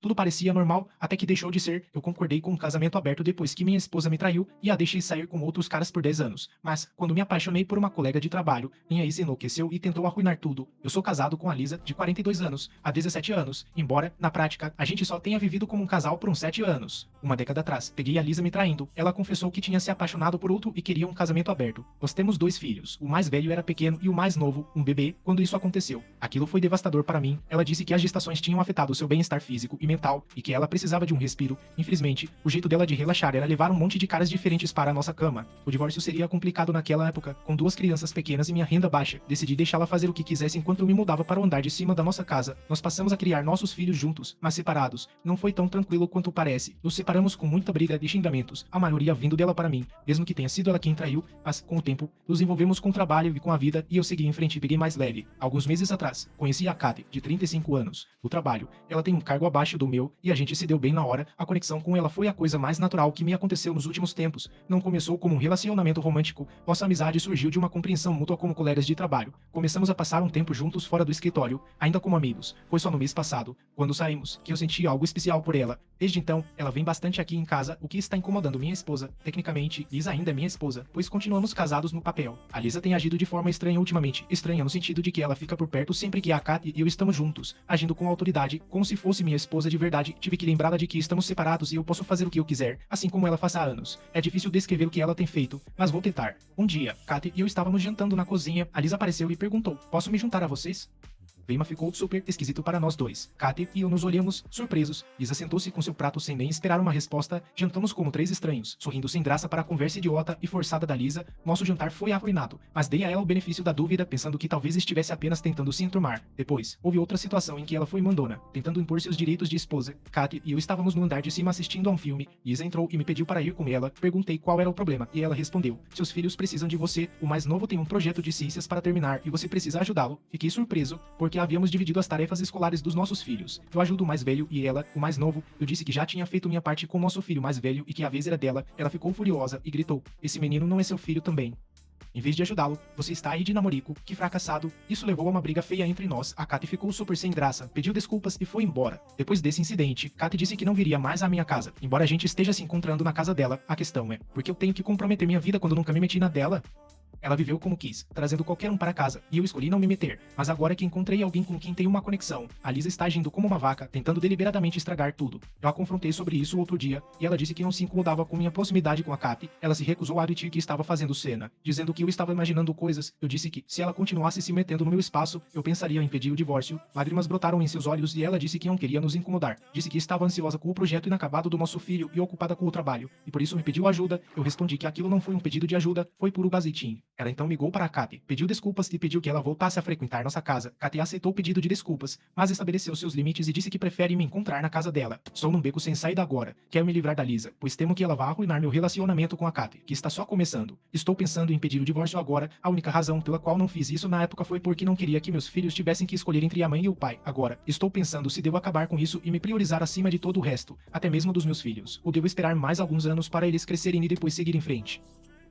Tudo parecia normal, até que deixou de ser. Eu concordei com um casamento aberto depois que minha esposa me traiu e a deixei sair com outros caras por 10 anos. Mas, quando me apaixonei por uma colega de trabalho, minha ex enlouqueceu e tentou arruinar tudo. Eu sou casado com a Lisa, de 42 anos, há 17 anos, embora, na prática, a gente só tenha vivido como um casal por uns 7 anos. Uma década atrás, peguei a Lisa me traindo. Ela confessou que tinha se apaixonado por outro e queria um casamento aberto. Nós temos 2 filhos. O mais velho era pequeno e o mais novo, um bebê, quando isso aconteceu. Aquilo foi devastador para mim. Ela disse que as gestações tinham afetado seu bem-estar físico e mental e que ela precisava de um respiro. Infelizmente, o jeito dela de relaxar era levar um monte de caras diferentes para a nossa cama. O divórcio seria complicado naquela época, com 2 crianças pequenas e minha renda baixa. Decidi deixá-la fazer o que quisesse enquanto eu me mudava para o andar de cima da nossa casa. Nós passamos a criar nossos filhos juntos, mas separados. Não foi tão tranquilo quanto parece. Nos separamos com muita briga e xingamentos, a maioria vindo dela para mim, mesmo que tenha sido ela quem traiu, mas, com o tempo, nos envolvemos com o trabalho e com a vida e eu segui em frente e peguei mais leve. Alguns meses atrás, conheci a Kate, de 35 anos. No trabalho, ela tem um cargo abaixo do meu e a gente se deu bem na hora. A conexão com ela foi a coisa mais natural que me aconteceu nos últimos tempos. Não começou como um relacionamento romântico. Nossa amizade surgiu de uma compreensão mútua como colegas de trabalho. Começamos a passar um tempo juntos fora do escritório, ainda como amigos. Foi só no mês passado, quando saímos, que eu senti algo especial por ela. Desde então, ela vem bastante aqui em casa, o que está incomodando minha esposa. Tecnicamente, Lisa ainda é minha esposa, pois continuamos casados no papel. A Lisa tem agido de forma estranha ultimamente. Estranha no sentido de que ela fica por perto sempre que a Kate e eu estamos juntos, agindo com autoridade, como se fosse minha esposa de verdade. Tive que lembrá-la de que estamos separados e eu posso fazer o que eu quiser, assim como ela faz há anos. É difícil descrever o que ela tem feito, mas vou tentar. Um dia, Kate e eu estávamos jantando na cozinha. A Lisa apareceu e perguntou: "Posso me juntar a vocês?" O clima ficou super esquisito para nós dois. Kate e eu nos olhamos, surpresos. Lisa sentou-se com seu prato sem nem esperar uma resposta. Jantamos como 3 estranhos, sorrindo sem graça para a conversa idiota e forçada da Lisa. Nosso jantar foi arruinado, mas dei a ela o benefício da dúvida, pensando que talvez estivesse apenas tentando se enturmar. Depois, houve outra situação em que ela foi mandona, tentando impor seus direitos de esposa. Kate e eu estávamos no andar de cima assistindo a um filme. Lisa entrou e me pediu para ir com ela. Perguntei qual era o problema, e ela respondeu: "Seus filhos precisam de você. O mais novo tem um projeto de ciências para terminar e você precisa ajudá-lo." Fiquei surpreso, porque havíamos dividido as tarefas escolares dos nossos filhos. Eu ajudo o mais velho e ela, o mais novo. Eu disse que já tinha feito minha parte com nosso filho mais velho e que a vez era dela. Ela ficou furiosa e gritou: "Esse menino não é seu filho também? Em vez de ajudá-lo, você está aí de namorico, que fracassado." Isso levou a uma briga feia entre nós. A Kate ficou super sem graça, pediu desculpas e foi embora. Depois desse incidente, Kate disse que não viria mais à minha casa. Embora a gente esteja se encontrando na casa dela, a questão é: por que eu tenho que comprometer minha vida quando nunca me meti na dela? Ela viveu como quis, trazendo qualquer um para casa, e eu escolhi não me meter. Mas agora que encontrei alguém com quem tenho uma conexão, a Lisa está agindo como uma vaca, tentando deliberadamente estragar tudo. Eu a confrontei sobre isso outro dia, e ela disse que não se incomodava com minha proximidade com a Kate. Ela se recusou a admitir que estava fazendo cena, dizendo que eu estava imaginando coisas. Eu disse que, se ela continuasse se metendo no meu espaço, eu pensaria em impedir o divórcio. Lágrimas brotaram em seus olhos e ela disse que não queria nos incomodar. Disse que estava ansiosa com o projeto inacabado do nosso filho e ocupada com o trabalho, e por isso me pediu ajuda. Eu respondi que aquilo não foi um pedido de ajuda, foi puro gazetim. Ela então ligou para a Kate, pediu desculpas e pediu que ela voltasse a frequentar nossa casa. Kate aceitou o pedido de desculpas, mas estabeleceu seus limites e disse que prefere me encontrar na casa dela. Estou num beco sem saída agora. Quero me livrar da Lisa, pois temo que ela vá arruinar meu relacionamento com a Kate, que está só começando. Estou pensando em pedir o divórcio agora. A única razão pela qual não fiz isso na época foi porque não queria que meus filhos tivessem que escolher entre a mãe e o pai. Agora, estou pensando se devo acabar com isso e me priorizar acima de todo o resto, até mesmo dos meus filhos. Ou devo esperar mais alguns anos para eles crescerem e depois seguir em frente.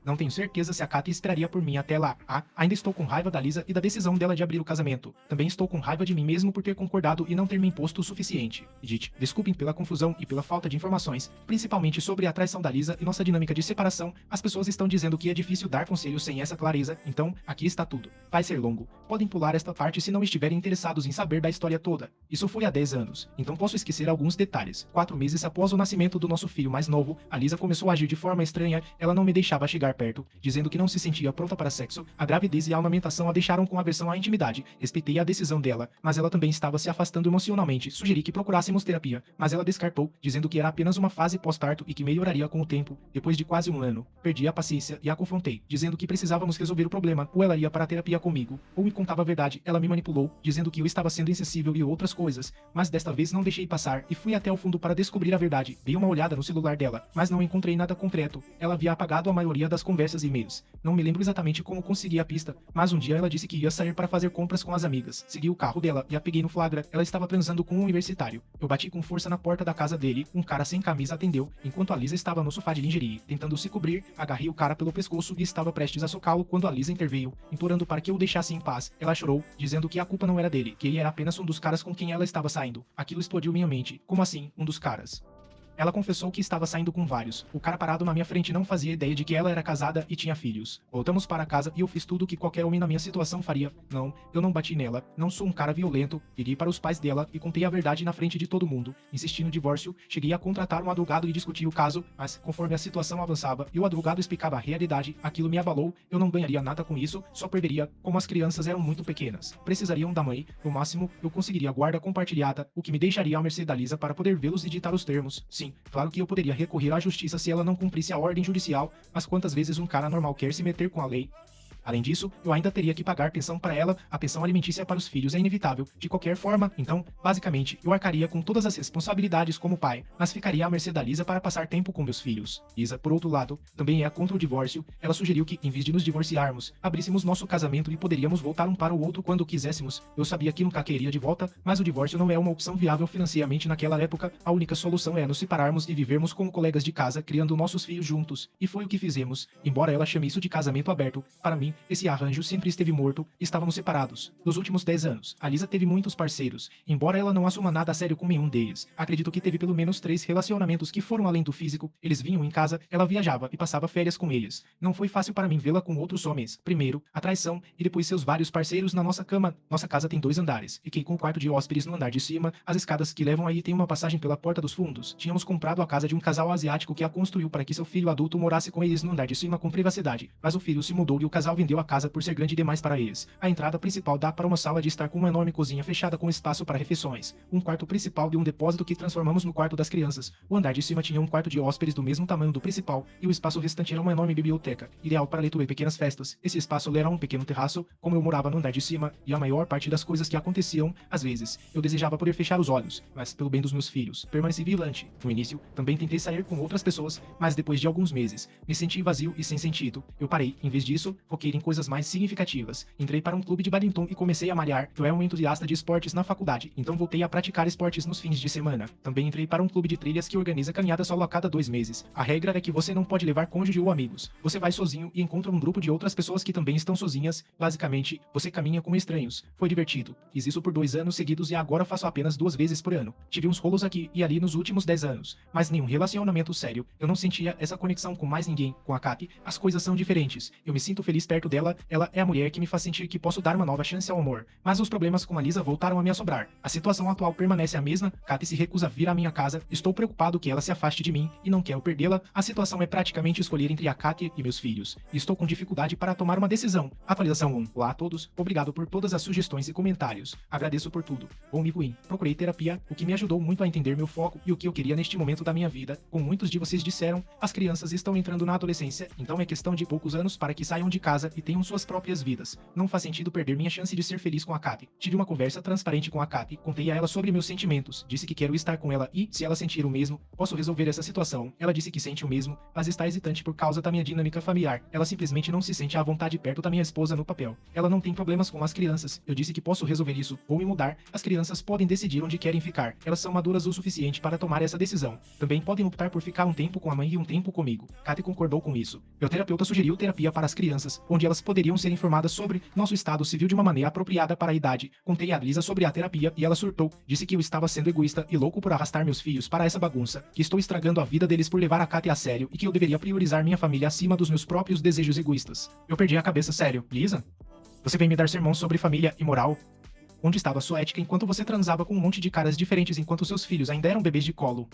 Não tenho certeza se a Kate esperaria por mim até lá. Ainda estou com raiva da Lisa e da decisão dela de abrir o casamento. Também estou com raiva de mim mesmo por ter concordado e não ter me imposto o suficiente. Edith, desculpem pela confusão e pela falta de informações, principalmente sobre a traição da Lisa e nossa dinâmica de separação. As pessoas estão dizendo que é difícil dar conselhos sem essa clareza, então, aqui está tudo. Vai ser longo. Podem pular esta parte se não estiverem interessados em saber da história toda. Isso foi há 10 anos, então posso esquecer alguns detalhes. 4 meses após o nascimento do nosso filho mais novo, a Lisa começou a agir de forma estranha. Ela não me deixava chegar perto, dizendo que não se sentia pronta para sexo. A gravidez e a amamentação a deixaram com aversão à intimidade. Respeitei a decisão dela, mas ela também estava se afastando emocionalmente. Sugeri que procurássemos terapia, mas ela descartou, dizendo que era apenas uma fase pós-parto e que melhoraria com o tempo. Depois de quase um ano, perdi a paciência e a confrontei, dizendo que precisávamos resolver o problema. Ou ela ia para a terapia comigo, ou me contava a verdade. Ela me manipulou, dizendo que eu estava sendo insensível e outras coisas, mas desta vez não deixei passar e fui até o fundo para descobrir a verdade. Dei uma olhada no celular dela, mas não encontrei nada concreto. Ela havia apagado a maioria das conversas e e-mails. Não me lembro exatamente como consegui a pista, mas um dia ela disse que ia sair para fazer compras com as amigas. Segui o carro dela e a peguei no flagra. Ela estava transando com um universitário. Eu bati com força na porta da casa dele, um cara sem camisa atendeu, enquanto a Lisa estava no sofá de lingerie, tentando se cobrir. Agarrei o cara pelo pescoço e estava prestes a socá-lo quando a Lisa interveio, implorando para que eu o deixasse em paz. Ela chorou, dizendo que a culpa não era dele, que ele era apenas um dos caras com quem ela estava saindo. Aquilo explodiu minha mente. Como assim, um dos caras? Ela confessou que estava saindo com vários. O cara parado na minha frente não fazia ideia de que ela era casada e tinha filhos. Voltamos para casa e eu fiz tudo o que qualquer homem na minha situação faria. Não, eu não bati nela, não sou um cara violento. Liguei para os pais dela e contei a verdade na frente de todo mundo. Insisti no divórcio, cheguei a contratar um advogado e discutir o caso, mas conforme a situação avançava e o advogado explicava a realidade, aquilo me abalou. Eu não ganharia nada com isso, só perderia. Como as crianças eram muito pequenas, precisariam da mãe. No máximo, eu conseguiria guarda compartilhada, o que me deixaria à mercê da Lisa para poder vê-los e ditar os termos. Sim, claro que eu poderia recorrer à justiça se ela não cumprisse a ordem judicial, mas quantas vezes um cara normal quer se meter com a lei? Além disso, eu ainda teria que pagar pensão para ela, a pensão alimentícia para os filhos é inevitável, de qualquer forma, então, basicamente, eu arcaria com todas as responsabilidades como pai, mas ficaria à mercê da Lisa para passar tempo com meus filhos. Lisa, por outro lado, também é contra o divórcio. Ela sugeriu que, em vez de nos divorciarmos, abríssemos nosso casamento e poderíamos voltar um para o outro quando quiséssemos. Eu sabia que nunca queria de volta, mas o divórcio não é uma opção viável financeiramente naquela época. A única solução é nos separarmos e vivermos como colegas de casa, criando nossos filhos juntos. E foi o que fizemos. Embora ela chame isso de casamento aberto, para mim, esse arranjo sempre esteve morto. Estávamos separados. Nos últimos 10 anos, a Lisa teve muitos parceiros, embora ela não assuma nada a sério com nenhum deles. Acredito que teve pelo menos 3 relacionamentos que foram além do físico. Eles vinham em casa, ela viajava e passava férias com eles. Não foi fácil para mim vê-la com outros homens. Primeiro, a traição e depois seus vários parceiros na nossa cama. Nossa casa tem 2 andares. Fiquei com o quarto de hóspedes no andar de cima. As escadas que levam aí têm uma passagem pela porta dos fundos. Tínhamos comprado a casa de um casal asiático que a construiu para que seu filho adulto morasse com eles no andar de cima com privacidade. Mas o filho se mudou e o casal vendeu a casa por ser grande demais para eles. A entrada principal dá para uma sala de estar com uma enorme cozinha fechada com espaço para refeições. Um quarto principal e um depósito que transformamos no quarto das crianças. O andar de cima tinha um quarto de hóspedes do mesmo tamanho do principal, e o espaço restante era uma enorme biblioteca, ideal para leitura e pequenas festas. Esse espaço era um pequeno terraço, como eu morava no andar de cima, e a maior parte das coisas que aconteciam, às vezes, eu desejava poder fechar os olhos, mas pelo bem dos meus filhos, permaneci vigilante. No início, também tentei sair com outras pessoas, mas depois de alguns meses, me senti vazio e sem sentido. Eu parei, em vez disso, foquei em coisas mais significativas. Entrei para um clube de badminton e comecei a malhar. Eu era um entusiasta de esportes na faculdade, então voltei a praticar esportes nos fins de semana. Também entrei para um clube de trilhas que organiza caminhada solo a cada 2 meses. A regra é que você não pode levar cônjuge ou amigos. Você vai sozinho e encontra um grupo de outras pessoas que também estão sozinhas. Basicamente, você caminha com estranhos. Foi divertido. Fiz isso por 2 anos seguidos e agora faço apenas 2 vezes por ano. Tive uns rolos aqui e ali nos últimos 10 anos, mas nenhum relacionamento sério. Eu não sentia essa conexão com mais ninguém. Com a Katy, as coisas são diferentes. Eu me sinto feliz perto dela. Ela é a mulher que me faz sentir que posso dar uma nova chance ao amor. Mas os problemas com a Lisa voltaram a me assombrar. A situação atual permanece a mesma. Katy se recusa a vir à minha casa. Estou preocupado que ela se afaste de mim e não quero perdê-la. A situação é praticamente escolher entre a Katy e meus filhos. Estou com dificuldade para tomar uma decisão. Atualização 1. Olá a todos. Obrigado por todas as sugestões e comentários. Agradeço por tudo. Bom e ruim. Procurei terapia, o que me ajudou muito a entender meu foco e o que eu queria neste momento da minha vida. Como muitos de vocês disseram, as crianças estão entrando na adolescência, então é questão de poucos anos para que saiam de casa e tenham suas próprias vidas. Não faz sentido perder minha chance de ser feliz com a Katy. Tive uma conversa transparente com a Katy, contei a ela sobre meus sentimentos, disse que quero estar com ela e, se ela sentir o mesmo, posso resolver essa situação. Ela disse que sente o mesmo, mas está hesitante por causa da minha dinâmica familiar. Ela simplesmente não se sente à vontade perto da minha esposa no papel. Ela não tem problemas com as crianças. Eu disse que posso resolver isso, vou me mudar. As crianças podem decidir onde querem ficar. Elas são maduras o suficiente para tomar essa decisão. Também podem optar por ficar um tempo com a mãe e um tempo comigo. Katy concordou com isso. Meu terapeuta sugeriu terapia para as crianças, onde elas poderiam ser informadas sobre nosso estado civil de uma maneira apropriada para a idade. Contei a Lisa sobre a terapia e ela surtou. Disse que eu estava sendo egoísta e louco por arrastar meus filhos para essa bagunça, que estou estragando a vida deles por levar a Katy a sério e que eu deveria priorizar minha família acima dos meus próprios desejos egoístas. Eu perdi a cabeça, sério. Lisa? Você vem me dar sermão sobre família e moral? Onde estava sua ética enquanto você transava com um monte de caras diferentes enquanto seus filhos ainda eram bebês de colo?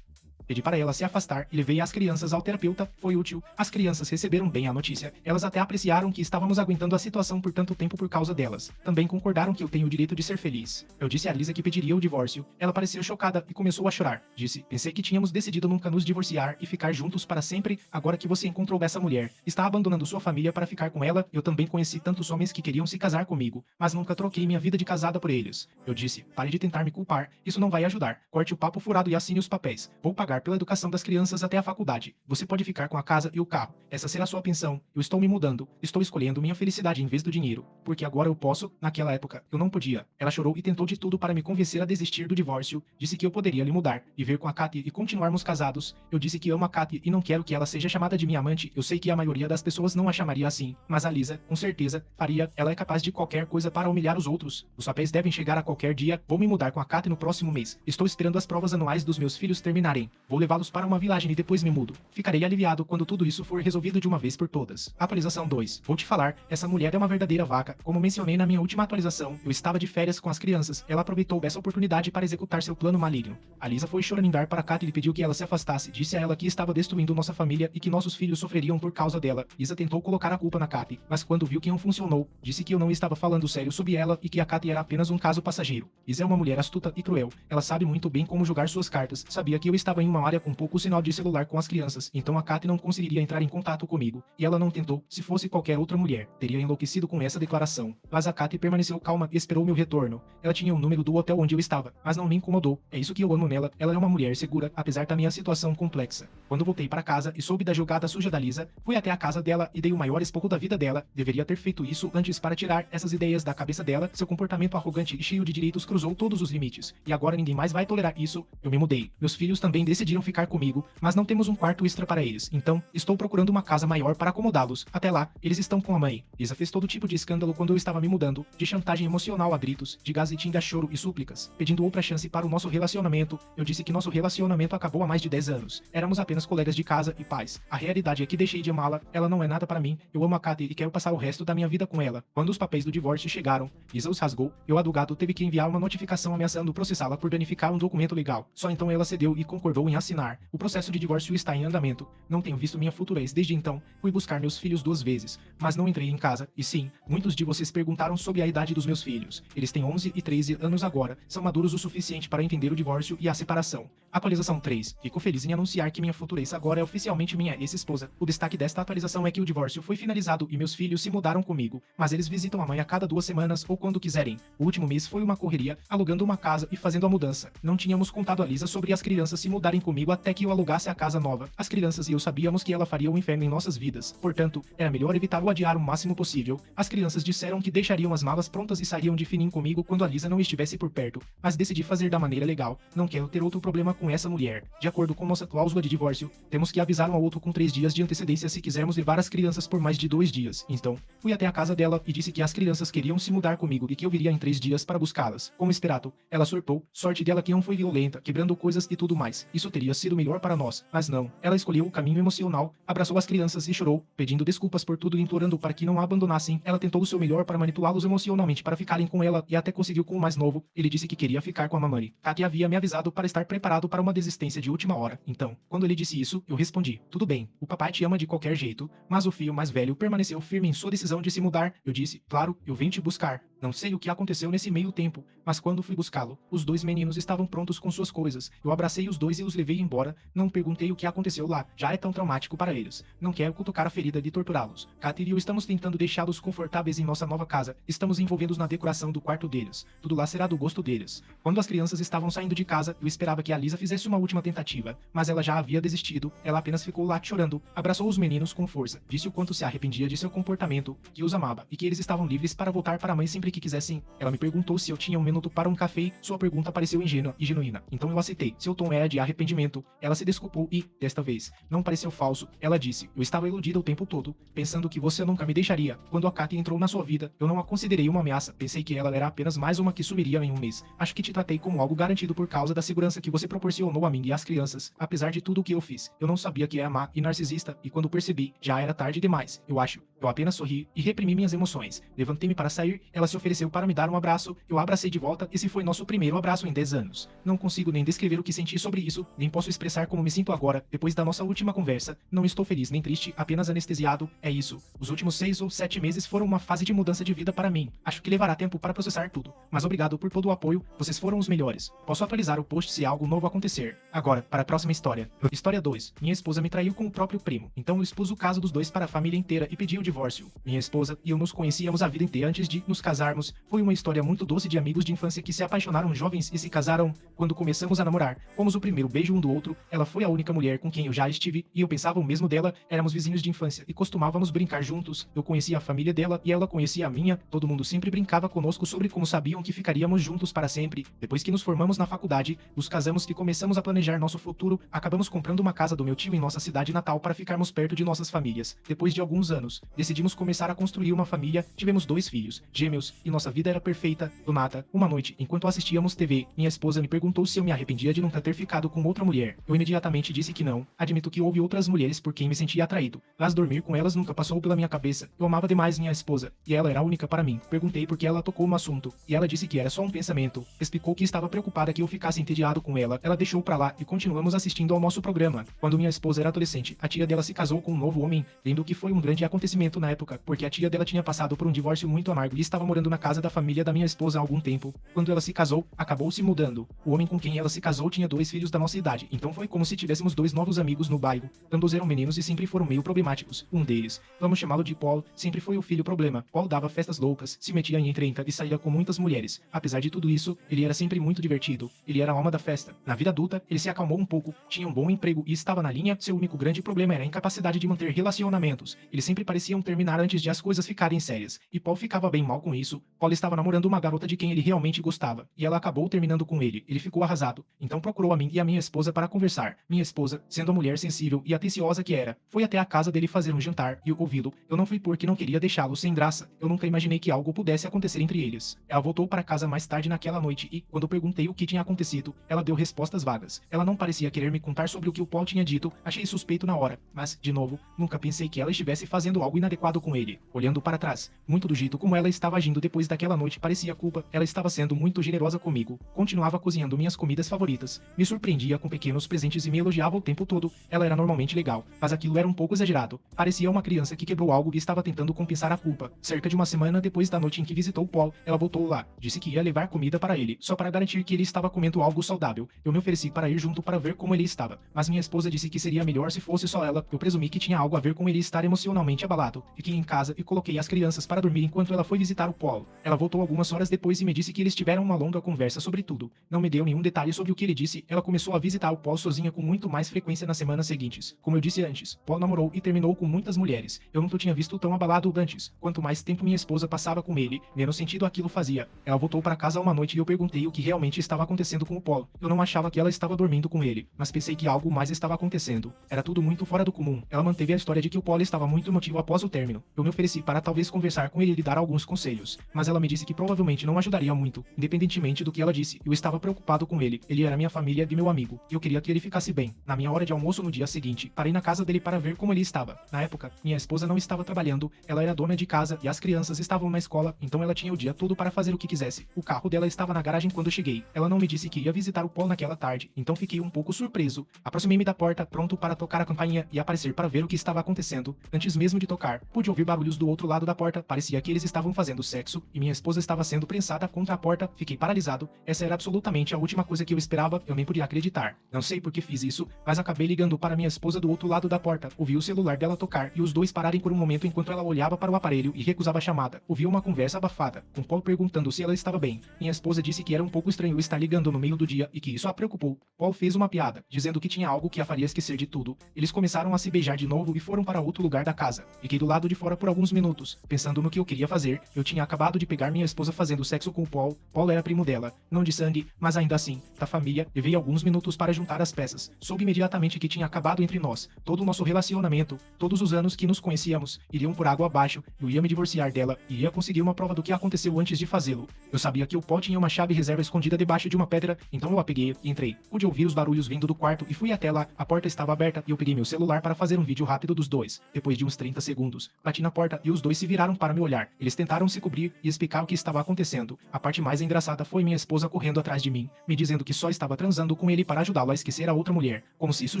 Pedi para ela se afastar e levei as crianças ao terapeuta. Foi útil. As crianças receberam bem a notícia. Elas até apreciaram que estávamos aguentando a situação por tanto tempo por causa delas. Também concordaram que eu tenho o direito de ser feliz. Eu disse a Lisa que pediria o divórcio. Ela pareceu chocada e começou a chorar. Disse: pensei que tínhamos decidido nunca nos divorciar e ficar juntos para sempre. Agora que você encontrou essa mulher, está abandonando sua família para ficar com ela. Eu também conheci tantos homens que queriam se casar comigo, mas nunca troquei minha vida de casada por eles. Eu disse: pare de tentar me culpar. Isso não vai ajudar. Corte o papo furado e assine os papéis. Vou pagar pagar pela educação das crianças até a faculdade. Você pode ficar com a casa e o carro. Essa será sua pensão. Eu estou me mudando. Estou escolhendo minha felicidade em vez do dinheiro. Porque agora eu posso, naquela época, eu não podia. Ela chorou e tentou de tudo para me convencer a desistir do divórcio. Disse que eu poderia lhe mudar, viver com a Katy e continuarmos casados. Eu disse que amo a Katy e não quero que ela seja chamada de minha amante. Eu sei que a maioria das pessoas não a chamaria assim, mas a Lisa, com certeza, faria. Ela é capaz de qualquer coisa para humilhar os outros. Os papéis devem chegar a qualquer dia. Vou me mudar com a Katy no próximo mês. Estou esperando as provas anuais dos meus filhos terminarem. Vou levá-los para uma viagem e depois me mudo. Ficarei aliviado quando tudo isso for resolvido de uma vez por todas. Atualização 2. Vou te falar, essa mulher é uma verdadeira vaca. Como mencionei na minha última atualização, eu estava de férias com as crianças. Ela aproveitou essa oportunidade para executar seu plano maligno. A Lisa foi choramingar para Katy e pediu que ela se afastasse. Disse a ela que estava destruindo nossa família e que nossos filhos sofreriam por causa dela. Lisa tentou colocar a culpa na Katy, mas quando viu que não funcionou, disse que eu não estava falando sério sobre ela e que a Katy era apenas um caso passageiro. Lisa é uma mulher astuta e cruel. Ela sabe muito bem como jogar suas cartas. Sabia que eu estava em uma área com pouco sinal de celular com as crianças, então a Katy não conseguiria entrar em contato comigo. E ela não tentou. Se fosse qualquer outra mulher, teria enlouquecido com essa declaração. Mas a Katy permaneceu calma e esperou meu retorno. Ela tinha o número do hotel onde eu estava, mas não me incomodou. É isso que eu amo nela. Ela é uma mulher segura, apesar da minha situação complexa. Quando voltei para casa e soube da jogada suja da Lisa, fui até a casa dela e dei o maior esporro da vida dela. Deveria ter feito isso antes para tirar essas ideias da cabeça dela. Seu comportamento arrogante e cheio de direitos cruzou todos os limites. E agora ninguém mais vai tolerar isso. Eu me mudei. Meus filhos também decidiram ficar comigo, mas não temos um quarto extra para eles. Então, estou procurando uma casa maior para acomodá-los. Até lá, eles estão com a mãe. Lisa fez todo tipo de escândalo quando eu estava me mudando, de chantagem emocional a gritos, de gazetinha, choro e súplicas, pedindo outra chance para o nosso relacionamento. Eu disse que nosso relacionamento acabou há mais de 10 anos. Éramos apenas colegas de casa e pais. A realidade é que deixei de amá-la. Ela não é nada para mim. Eu amo a Katy e quero passar o resto da minha vida com ela. Quando os papéis do divórcio chegaram, Lisa os rasgou. O advogado teve que enviar uma notificação ameaçando processá-la por danificar um documento legal. Só então ela cedeu e concordou em assinar. O processo de divórcio está em andamento. Não tenho visto minha futura ex desde então. Fui buscar meus filhos 2 vezes, mas não entrei em casa. E sim, muitos de vocês perguntaram sobre a idade dos meus filhos. Eles têm 11 e 13 anos agora. São maduros o suficiente para entender o divórcio e a separação. Atualização 3. Fico feliz em anunciar que minha futura ex agora é oficialmente minha ex-esposa. O destaque desta atualização é que o divórcio foi finalizado e meus filhos se mudaram comigo, mas eles visitam a mãe a cada 2 semanas ou quando quiserem. O último mês foi uma correria, alugando uma casa e fazendo a mudança. Não tínhamos contado a Lisa sobre as crianças se mudarem comigo até que eu alugasse a casa nova. As crianças e eu sabíamos que ela faria o inferno em nossas vidas. Portanto, era melhor evitar o adiar o máximo possível. As crianças disseram que deixariam as malas prontas e sairiam de fininho comigo quando a Lisa não estivesse por perto. Mas decidi fazer da maneira legal. Não quero ter outro problema com essa mulher. De acordo com nossa cláusula de divórcio, temos que avisar um ao outro com 3 dias de antecedência se quisermos levar as crianças por mais de 2 dias. Então, fui até a casa dela e disse que as crianças queriam se mudar comigo e que eu viria em 3 dias para buscá-las. Como esperado, ela surtou. Sorte dela que não foi violenta, quebrando coisas e tudo mais. Isso teria sido melhor para nós. Mas não. Ela escolheu o caminho emocional, abraçou as crianças e chorou, pedindo desculpas por tudo e implorando para que não a abandonassem. Ela tentou o seu melhor para manipulá-los emocionalmente para ficarem com ela e até conseguiu com o mais novo. Ele disse que queria ficar com a mamãe. Katy havia me avisado para estar preparado para uma desistência de última hora. Então, quando ele disse isso, eu respondi: tudo bem, o papai te ama de qualquer jeito. Mas o filho mais velho permaneceu firme em sua decisão de se mudar. Eu disse: claro, eu venho te buscar. Não sei o que aconteceu nesse meio tempo, mas quando fui buscá-lo, os 2 meninos estavam prontos com suas coisas. Eu abracei os 2 e os levei embora. Não perguntei o que aconteceu lá, já é tão traumático para eles. Não quero cutucar a ferida de torturá-los. Katy e eu estamos tentando deixá-los confortáveis em nossa nova casa. Estamos envolvendo-os na decoração do quarto deles. Tudo lá será do gosto deles. Quando as crianças estavam saindo de casa, eu esperava que a Lisa fizesse uma última tentativa, mas ela já havia desistido. Ela apenas ficou lá chorando. Abraçou os meninos com força. Disse o quanto se arrependia de seu comportamento, que os amava e que eles estavam livres para voltar para a mãe sempre que quisessem. Ela me perguntou se eu tinha 1 minuto para um café. Sua pergunta pareceu ingênua e genuína. Então eu aceitei. Seu tom era de arrependimento. Ela se desculpou e, desta vez, não pareceu falso. Ela disse: eu estava iludida o tempo todo, pensando que você nunca me deixaria. Quando a Katy entrou na sua vida, eu não a considerei uma ameaça. Pensei que ela era apenas mais uma que sumiria em um mês. Acho que te tratei como algo garantido por causa da segurança que você proporcionou a mim e às crianças. Apesar de tudo o que eu fiz, eu não sabia que é má e narcisista, e quando percebi, já era tarde demais, eu acho. Eu apenas sorri e reprimi minhas emoções. Levantei-me para sair, ela se ofereceu para me dar um abraço, eu a abracei de volta. Esse foi nosso primeiro abraço em 10 anos. Não consigo nem descrever o que senti sobre isso, nem posso expressar como me sinto agora, depois da nossa última conversa. Não estou feliz nem triste, apenas anestesiado, é isso. Os últimos 6 ou 7 meses foram uma fase de mudança de vida para mim. Acho que levará tempo para processar tudo, mas obrigado por todo o apoio, vocês foram os melhores. Posso atualizar o post se algo novo acontecer. Agora, para a próxima história. História 2. Minha esposa me traiu com o próprio primo, então eu expus o caso dos dois para a família inteira e pedi o divórcio. Minha esposa e eu nos conhecíamos a vida inteira antes de nos casarmos. Foi uma história muito doce de amigos de infância que se apaixonaram jovens e se casaram. Quando começamos a namorar, fomos o primeiro beijo um do outro, ela foi a única mulher com quem eu já estive, e eu pensava o mesmo dela, éramos vizinhos de infância e costumávamos brincar juntos, eu conhecia a família dela e ela conhecia a minha, todo mundo sempre brincava conosco sobre como sabiam que ficaríamos juntos para sempre. Depois que nos formamos na faculdade, nos casamos e começamos a planejar nosso futuro, acabamos comprando uma casa do meu tio em nossa cidade natal para ficarmos perto de nossas famílias. Depois de alguns anos, decidimos começar a construir uma família, tivemos 2 filhos, gêmeos, e nossa vida era perfeita. Do nada, uma noite, enquanto assistíamos TV, minha esposa me perguntou se eu me arrependia de nunca ter ficado com outra mulher. Eu imediatamente disse que não. Admito que houve outras mulheres por quem me sentia atraído, mas dormir com elas nunca passou pela minha cabeça. Eu amava demais minha esposa, e ela era a única para mim. Perguntei por que ela tocou no assunto, e ela disse que era só um pensamento. Explicou que estava preocupada que eu ficasse entediado com ela. Ela deixou pra lá e continuamos assistindo ao nosso programa. Quando minha esposa era adolescente, a tia dela se casou com um novo homem, lembro que foi um grande acontecimento na época, porque a tia dela tinha passado por um divórcio muito amargo e estava morando na casa da família da minha esposa há algum tempo. Quando ela se casou, acabou se mudando. O homem com quem ela se casou tinha 2 filhos da nossa idade, então foi como se tivéssemos 2 novos amigos no bairro. Ambos eram meninos e sempre foram meio problemáticos. Um deles, vamos chamá-lo de Paul, sempre foi o filho problema. Paul dava festas loucas, se metia em encrenca e saía com muitas mulheres. Apesar de tudo isso, ele era sempre muito divertido. Ele era a alma da festa. Na vida adulta, ele se acalmou um pouco, tinha um bom emprego e estava na linha. Seu único grande problema era a incapacidade de manter relacionamentos. Eles sempre pareciam terminar antes de as coisas ficarem sérias. E Paul ficava bem mal com isso. Paul estava namorando uma garota de quem ele realmente gostava, e ela acabou terminando com ele. Ele ficou arrasado. Então procurou a mim e a minha esposa para conversar. Minha esposa, sendo a mulher sensível e atenciosa que era, foi até a casa dele fazer um jantar e ouvi-lo. Eu não fui porque não queria deixá-lo sem graça. Eu nunca imaginei que algo pudesse acontecer entre eles. Ela voltou para casa mais tarde naquela noite e, quando perguntei o que tinha acontecido, ela deu respostas vagas. Ela não parecia querer me contar sobre o que o Paul tinha dito. Achei suspeito na hora, mas, de novo, nunca pensei que ela estivesse fazendo algo inadequado com ele. Olhando para trás, muito do jeito como ela estava agindo depois daquela noite parecia culpa. Ela estava sendo muito generosa comigo. Continuava cozinhando minhas comidas favoritas. Me surpreendia com pequenos presentes e me elogiava o tempo todo. Ela era normalmente legal, mas aquilo era um pouco exagerado. Parecia uma criança que quebrou algo e estava tentando compensar a culpa. Cerca de uma semana depois da noite em que visitou Paul, ela voltou lá. Disse que ia levar comida para ele, só para garantir que ele estava comendo algo saudável. Eu me ofereci para ir junto para ver como ele estava, mas minha esposa disse que seria melhor se fosse só ela. Eu presumi que tinha algo a ver com ele estar emocionalmente abalado. Fiquei em casa e coloquei as crianças para dormir enquanto ela foi visitar o Paul. Ela voltou algumas horas depois e me disse que eles tiveram uma longa conversa sobre tudo. Não me deu nenhum detalhe sobre o que ele disse. Ela começou a visitar o Paul sozinha com muito mais frequência nas semanas seguintes. Como eu disse antes, Paul namorou e terminou com muitas mulheres. Eu nunca tinha visto tão abalado antes. Quanto mais tempo minha esposa passava com ele, menos sentido aquilo fazia. Ela voltou para casa uma noite e eu perguntei o que realmente estava acontecendo com o Paul. Eu não achava que ela estava dormindo com ele, mas pensei que algo mais estava acontecendo. Era tudo muito fora do comum. Ela manteve a história de que o Paul estava muito emotivo após o término. Eu me ofereci para talvez conversar com ele e lhe dar alguns conselhos, mas ela me disse que provavelmente não ajudaria muito. Independentemente do que ela disse, eu estava preocupado com ele. Ele era minha família e meu amigo, e eu queria que ele ficasse bem. Na minha hora de almoço no dia seguinte, parei na casa dele para ver como ele estava. Na época, minha esposa não estava trabalhando, ela era dona de casa e as crianças estavam na escola, então ela tinha o dia todo para fazer o que quisesse. O carro dela estava na garagem quando cheguei. Ela não me disse que ia visitar o Paul naquela tarde, então fiquei um pouco surpreso. Aproximei-me da porta, pronto para tocar a campainha e aparecer para ver o que estava acontecendo. Antes mesmo de tocar, pude ouvir barulhos do outro lado da porta, parecia que eles estavam fazendo sexo, e minha esposa estava sendo prensada contra a porta. Fiquei paralisado. Essa era absolutamente a última coisa que eu esperava, eu nem podia acreditar. Não sei por que fiz isso, mas acabei ligando para minha esposa do outro lado da porta. Ouvi o celular dela tocar e os dois pararem por um momento enquanto ela olhava para o aparelho e recusava a chamada. Ouvi uma conversa abafada, com Paul perguntando se ela estava bem. Minha esposa disse que era um pouco estranho estar ligando no meio do dia e que isso a preocupou. Paul fez uma piada, dizendo que tinha algo que a faria esquecer de tudo. Eles começaram a se beijar de novo e foram para outro lugar da casa. Fiquei do lado de fora por alguns minutos, pensando no que eu queria fazer. Eu tinha acabado de pegar minha esposa fazendo sexo com o Paul. Paul era primo dela, não de sangue, mas ainda assim, da família. Levei alguns minutos para juntar as peças. Soube imediatamente que tinha acabado entre nós. Todo o nosso relacionamento, todos os anos que nos conhecíamos, iriam por água abaixo. Eu ia me divorciar dela e ia conseguir uma prova do que aconteceu antes de fazê-lo. Eu sabia que o Paul tinha uma chave reserva escondida debaixo de uma pedra, então eu a peguei e entrei. Pude ouvir os barulhos vindo do quarto e fui até lá. A porta estava aberta e eu peguei meu celular para fazer um vídeo rápido dos dois. Depois de uns 30 segundos, bati na porta e os dois se viraram para me olhar. Eles tentaram se cobrir e explicar o que estava acontecendo. A parte mais engraçada foi minha esposa correndo atrás de mim, me dizendo que só estava transando com ele para ajudá-lo a esquecer a outra mulher, como se isso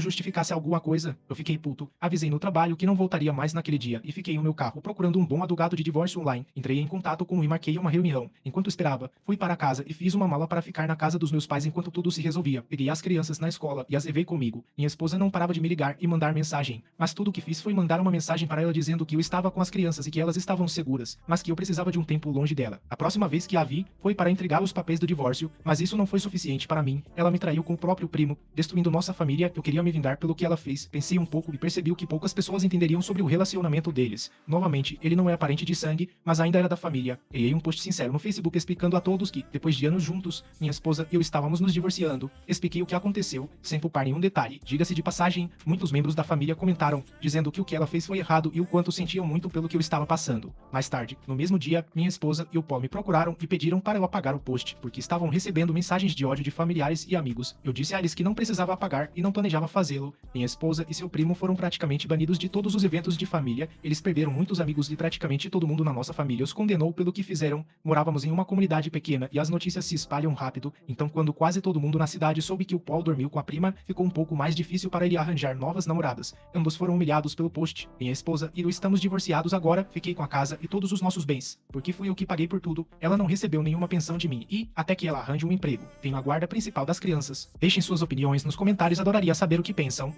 justificasse alguma coisa. Eu fiquei puto, avisei no trabalho que não voltaria mais naquele dia e fiquei no meu carro procurando um bom advogado de divórcio online. Entrei em contato com e marquei uma reunião. Enquanto esperava, fui para casa e fiz uma mala para ficar na casa dos meus pais enquanto tudo se resolvia. Peguei as crianças na escola e as levei comigo. Minha esposa não parava de me ligar e mandar mensagem, mas tudo o que fiz foi mandar uma mensagem para ela dizendo que eu estava com as crianças e que elas estavam seguras, mas que eu precisava de um tempo longe dela. A próxima vez que a vi, foi foi para entregar os papéis do divórcio, mas isso não foi suficiente para mim. Ela me traiu com o próprio primo, destruindo nossa família. Eu queria me vingar pelo que ela fez. Pensei um pouco e percebi o que poucas pessoas entenderiam sobre o relacionamento deles. Novamente, ele não é parente de sangue, mas ainda era da família. Criei um post sincero no Facebook explicando a todos que, depois de anos juntos, minha esposa e eu estávamos nos divorciando. Expliquei o que aconteceu, sem poupar nenhum detalhe. Diga-se de passagem, muitos membros da família comentaram, dizendo que o que ela fez foi errado e o quanto sentiam muito pelo que eu estava passando. Mais tarde, no mesmo dia, minha esposa e o Paul me procuraram e pediram para eu apagar o post, porque estavam recebendo mensagens de ódio de familiares e amigos. Eu disse a eles que não precisava apagar e não planejava fazê-lo. Minha esposa e seu primo foram praticamente banidos de todos os eventos de família. Eles perderam muitos amigos e praticamente todo mundo na nossa família os condenou pelo que fizeram. Morávamos em uma comunidade pequena e as notícias se espalham rápido, então quando quase todo mundo na cidade soube que o Paul dormiu com a prima, ficou um pouco mais difícil para ele arranjar novas namoradas. Ambos foram humilhados pelo post. Minha esposa e eu estamos divorciados agora, fiquei com a casa e todos os nossos bens, porque fui eu que paguei por tudo. Ela não recebeu nenhuma pensão de mim e, até que ela arranje um emprego, tenho a guarda principal das crianças. Deixem suas opiniões nos comentários, adoraria saber o que pensam.